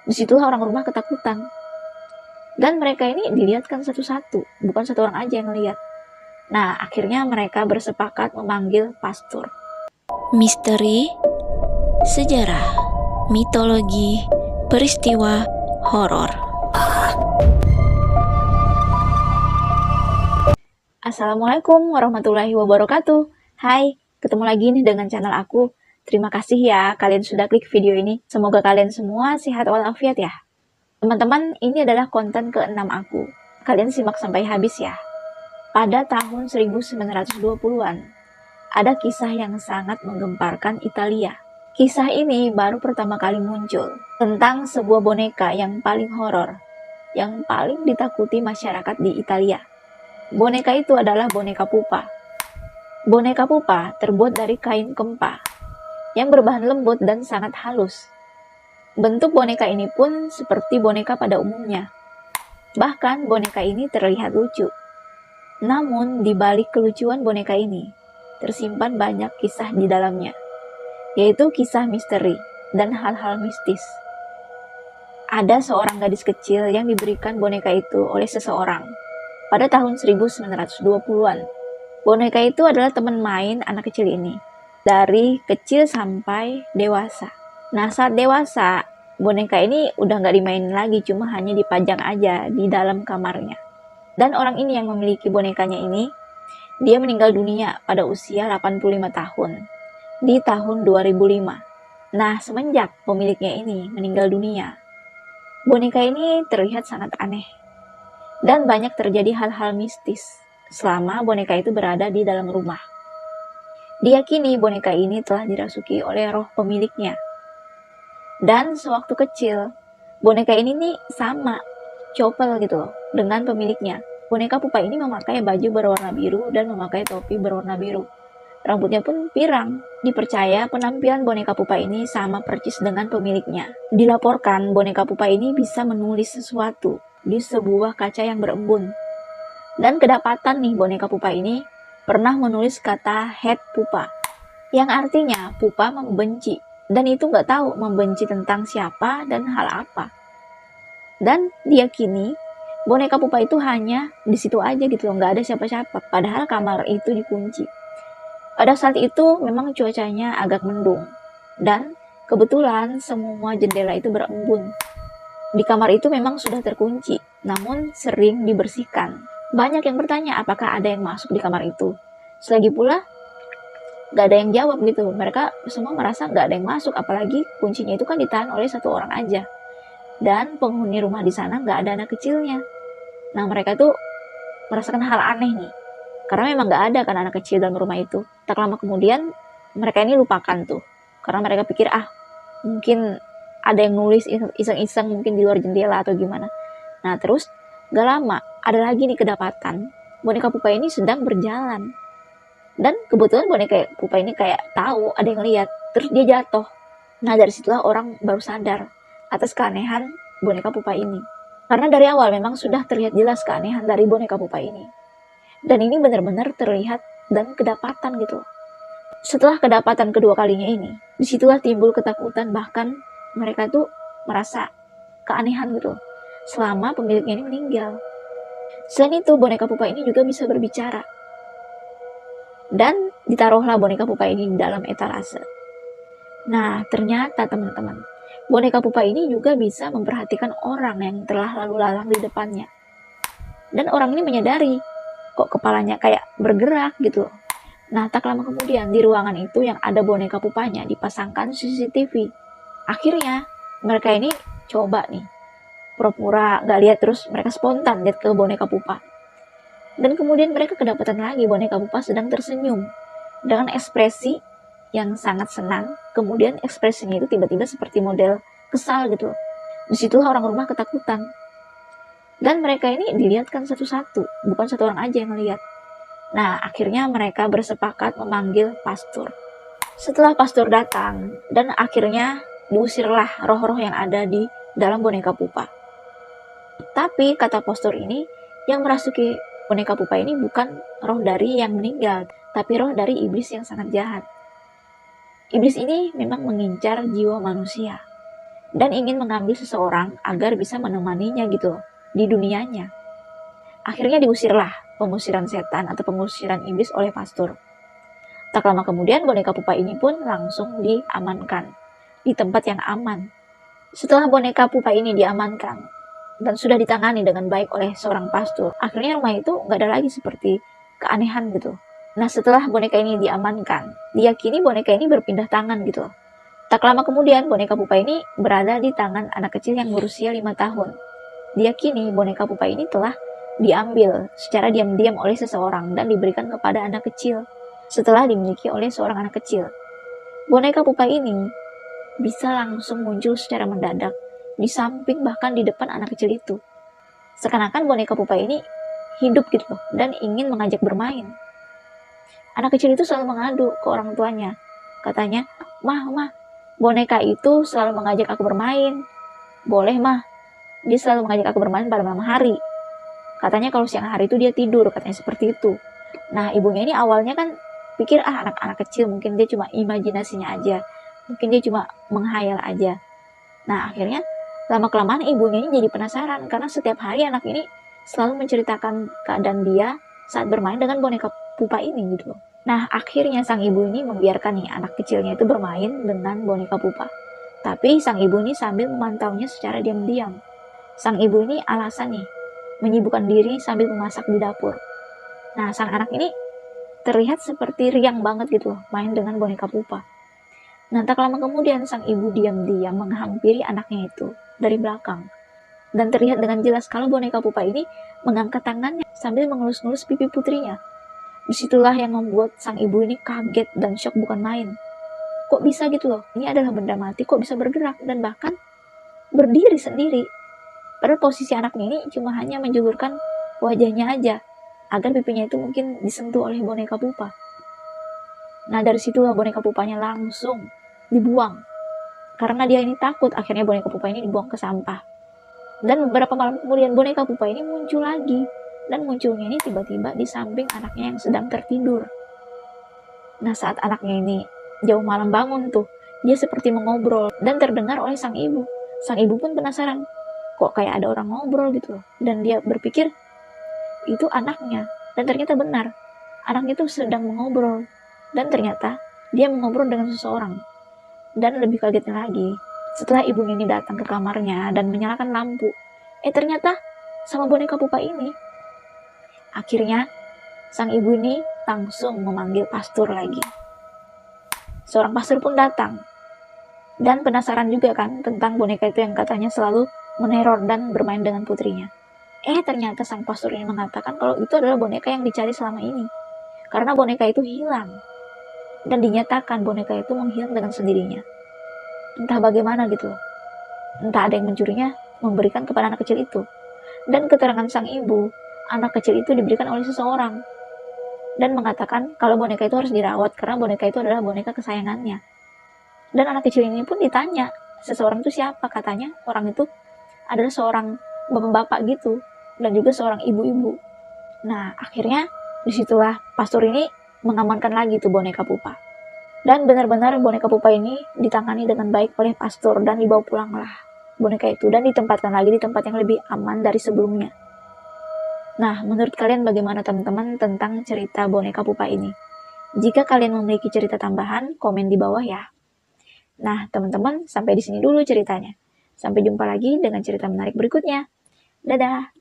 Disitulah orang rumah ketakutan. Dan mereka ini dilihatkan satu-satu, bukan satu orang aja yang lihat. Nah, akhirnya mereka bersepakat memanggil pastor. Misteri, sejarah, mitologi, peristiwa horor. Assalamualaikum warahmatullahi wabarakatuh. Hai, ketemu lagi nih dengan channel aku. Terima kasih ya kalian sudah klik video ini. Semoga kalian semua sehat walafiat ya. Teman-teman, ini adalah konten ke-6 aku. Kalian simak sampai habis ya. Pada tahun 1920-an, ada kisah yang sangat menggemparkan Italia. Kisah ini baru pertama kali muncul tentang sebuah boneka yang paling horor, yang paling ditakuti masyarakat di Italia. Boneka itu adalah boneka pupa. Boneka pupa terbuat dari kain kempa yang berbahan lembut dan sangat halus. Bentuk boneka ini pun seperti boneka pada umumnya. Bahkan boneka ini terlihat lucu. Namun di balik kelucuan boneka ini, tersimpan banyak kisah di dalamnya, yaitu kisah misteri dan hal-hal mistis. Ada seorang gadis kecil yang diberikan boneka itu oleh seseorang pada tahun 1920-an. Boneka itu adalah teman main anak kecil ini, dari kecil sampai dewasa. Nah, saat dewasa, boneka ini udah nggak dimainin lagi, cuma hanya dipajang aja di dalam kamarnya. Dan orang ini yang memiliki bonekanya ini, dia meninggal dunia pada usia 85 tahun, di tahun 2005. Nah, semenjak pemiliknya ini meninggal dunia, boneka ini terlihat sangat aneh. Dan banyak terjadi hal-hal mistis selama boneka itu berada di dalam rumah. Diyakini boneka ini telah dirasuki oleh roh pemiliknya. Dan sewaktu kecil, boneka ini nih sama, couple gitu loh, dengan pemiliknya. Boneka pupa ini memakai baju berwarna biru dan memakai topi berwarna biru. Rambutnya pun pirang. Dipercaya penampilan boneka pupa ini sama persis dengan pemiliknya. Dilaporkan boneka pupa ini bisa menulis sesuatu di sebuah kaca yang berembun. Dan kedapatan nih boneka pupa ini pernah menulis kata head pupa, yang artinya pupa membenci, dan itu nggak tahu membenci tentang siapa dan hal apa. Dan diyakini boneka pupa itu hanya di situ aja gitu loh, nggak ada siapa-siapa, padahal kamar itu dikunci. Pada saat itu memang cuacanya agak mendung, dan kebetulan semua jendela itu berembun. Di kamar itu memang sudah terkunci, namun sering dibersihkan. Banyak yang bertanya apakah ada yang masuk di kamar itu. Selagi pula gak ada yang jawab gitu. Mereka semua merasa gak ada yang masuk, apalagi kuncinya itu kan ditahan oleh satu orang aja. Dan penghuni rumah di sana gak ada anak kecilnya. Nah, mereka tuh merasakan hal aneh nih, karena memang gak ada kan anak kecil dalam rumah itu. Tak lama kemudian mereka ini lupakan tuh, karena mereka pikir mungkin ada yang nulis iseng-iseng mungkin di luar jendela atau gimana. Nah, terus gak lama ada lagi nih kedapatan boneka pupa ini sedang berjalan. Dan kebetulan boneka pupa ini kayak tahu ada yang lihat, terus dia jatuh. Nah, dari situlah orang baru sadar atas keanehan boneka pupa ini. Karena dari awal memang sudah terlihat jelas keanehan dari boneka pupa ini. Dan ini benar-benar terlihat dan kedapatan gitu. Setelah kedapatan kedua kalinya ini, disitulah timbul ketakutan, bahkan mereka tuh merasa keanehan gitu selama pemiliknya ini meninggal. Selain itu, boneka pupa ini juga bisa berbicara. Dan ditaruhlah boneka pupa ini di dalam etalase. Nah, ternyata teman-teman, boneka pupa ini juga bisa memperhatikan orang yang telah lalu lalang di depannya. Dan orang ini menyadari, kok kepalanya kayak bergerak gitu. Nah, tak lama kemudian di ruangan itu yang ada boneka pupanya dipasangkan CCTV. Akhirnya, mereka ini coba nih, pura-pura gak lihat, terus mereka spontan lihat ke boneka pupa. Dan kemudian mereka kedapatan lagi boneka pupa sedang tersenyum dengan ekspresi yang sangat senang. Kemudian ekspresinya itu tiba-tiba seperti model kesal gitu. Disitulah orang rumah ketakutan. Dan mereka ini dilihatkan satu-satu, bukan satu orang aja yang lihat. Nah, akhirnya mereka bersepakat memanggil pastor. Setelah pastor datang, dan akhirnya diusirlah roh-roh yang ada di dalam boneka pupa. Tapi kata pastor ini, yang merasuki boneka pupa ini bukan roh dari yang meninggal, tapi roh dari iblis yang sangat jahat. Iblis ini memang mengincar jiwa manusia. dan ingin mengambil seseorang agar bisa menemaninya gitu di dunianya. Akhirnya diusirlah pengusiran setan atau pengusiran iblis oleh pastor. Tak lama kemudian boneka pupa ini pun langsung diamankan di tempat yang aman. Setelah boneka pupa ini diamankan dan sudah ditangani dengan baik oleh seorang pastor, akhirnya rumah itu nggak ada lagi seperti keanehan gitu. Nah, setelah boneka ini diamankan, diyakini boneka ini berpindah tangan gitu. Tak lama kemudian boneka pupa ini berada di tangan anak kecil yang berusia 5 tahun. Diyakini boneka pupa ini telah diambil secara diam-diam oleh seseorang dan diberikan kepada anak kecil setelah dimiliki oleh seorang anak kecil. Boneka pupa ini bisa langsung muncul secara mendadak di samping bahkan di depan anak kecil itu. Seakan-akan boneka pupa ini hidup gitu loh dan ingin mengajak bermain. Anak kecil itu selalu mengadu ke orang tuanya. Katanya, "Mah, boneka itu selalu mengajak aku bermain. Boleh, Mah. Dia selalu mengajak aku bermain pada malam hari. Katanya kalau siang hari itu dia tidur," katanya seperti itu. Nah, ibunya ini awalnya kan pikir anak-anak kecil mungkin dia cuma imajinasinya aja. Mungkin dia cuma menghayal aja. Nah, akhirnya lama-kelamaan ibunya ini jadi penasaran karena setiap hari anak ini selalu menceritakan keadaan dia saat bermain dengan boneka pupa ini gitu loh. Nah, akhirnya sang ibu ini membiarkan nih anak kecilnya itu bermain dengan boneka pupa. Tapi sang ibu ini sambil memantaunya secara diam-diam. Sang ibu ini alasan nih, menyibukkan diri sambil memasak di dapur. Nah, sang anak ini terlihat seperti riang banget gitu loh, main dengan boneka pupa. Nah, tak lama kemudian sang ibu diam-diam menghampiri anaknya itu dari belakang. Dan terlihat dengan jelas kalau boneka pupa ini mengangkat tangannya sambil mengelus-ngelus pipi putrinya. Disitulah yang membuat sang ibu ini kaget dan syok bukan main. Kok bisa gitu loh? Ini adalah benda mati kok bisa bergerak dan bahkan berdiri sendiri. Padahal posisi anaknya ini cuma hanya menjulurkan wajahnya aja agar pipinya itu mungkin disentuh oleh boneka pupa. Nah, dari situlah boneka pupanya langsung dibuang. Karena dia ini takut, akhirnya boneka pupa ini dibuang ke sampah. Dan beberapa malam kemudian boneka pupa ini muncul lagi. Dan munculnya ini tiba-tiba di samping anaknya yang sedang tertidur. Nah, saat anaknya ini jauh malam bangun tuh, dia seperti mengobrol dan terdengar oleh sang ibu. Sang ibu pun penasaran, kok kayak ada orang ngobrol gitu loh. Dan dia berpikir, itu anaknya. Dan ternyata benar, anaknya itu sedang mengobrol. Dan ternyata dia mengobrol dengan seseorang. Dan lebih kagetnya lagi, setelah ibunya ini datang ke kamarnya dan menyalakan lampu, ternyata sama boneka pupa ini. Akhirnya, sang ibu ini langsung memanggil pastor lagi. Seorang pastor pun datang. Dan penasaran juga kan tentang boneka itu yang katanya selalu meneror dan bermain dengan putrinya. Ternyata sang pastor ini mengatakan kalau itu adalah boneka yang dicari selama ini. Karena boneka itu hilang. Dan dinyatakan boneka itu menghilang dengan sendirinya. Entah bagaimana gitu loh. Entah ada yang mencurinya, memberikan kepada anak kecil itu. Dan keterangan sang ibu, anak kecil itu diberikan oleh seseorang. Dan mengatakan kalau boneka itu harus dirawat karena boneka itu adalah boneka kesayangannya. Dan anak kecil ini pun ditanya, seseorang itu siapa? Katanya orang itu adalah seorang bapak-bapak gitu. Dan juga seorang ibu-ibu. Nah, akhirnya disitulah pastor ini mengamankan lagi tuh boneka pupa. Dan benar-benar boneka pupa ini ditangani dengan baik oleh pastor dan dibawa pulanglah boneka itu dan ditempatkan lagi di tempat yang lebih aman dari sebelumnya. Nah, menurut kalian bagaimana teman-teman tentang cerita boneka pupa ini? Jika kalian memiliki cerita tambahan, komen di bawah ya. Nah, teman-teman, sampai di sini dulu ceritanya. Sampai jumpa lagi dengan cerita menarik berikutnya. Dadah!